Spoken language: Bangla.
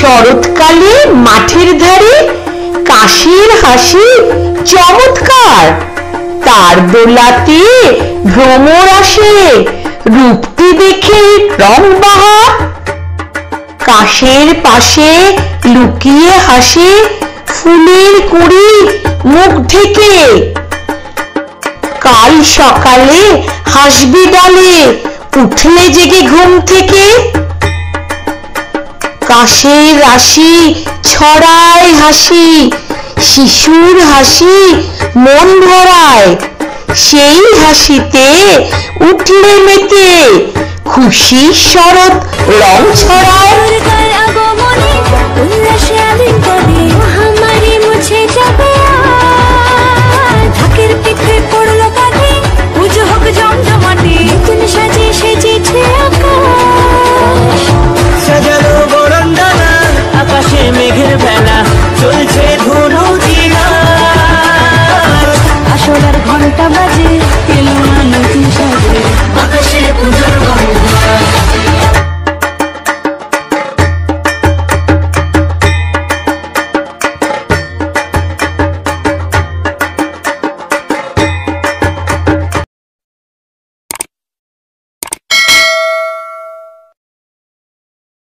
শরৎকালে মাঠের ধারে কাশের হাসি চমৎকার, তার দোলাতে ভ্রমর আসে রূপটি দেখে রং বাহার। কাশের পাশে লুকিয়ে হাসে ফুলের কুড়ি মুখ ঢেকে, কাল সকালে হাসবি ডালে উঠলে জেগে ঘুম থেকে। কাশের রাশি ছড়ায় হাসি, শিশুর হাসি মন ভরায়, সেই হাসিতে উঠলে মেতে খুশি শরৎ রং ছড়ায়।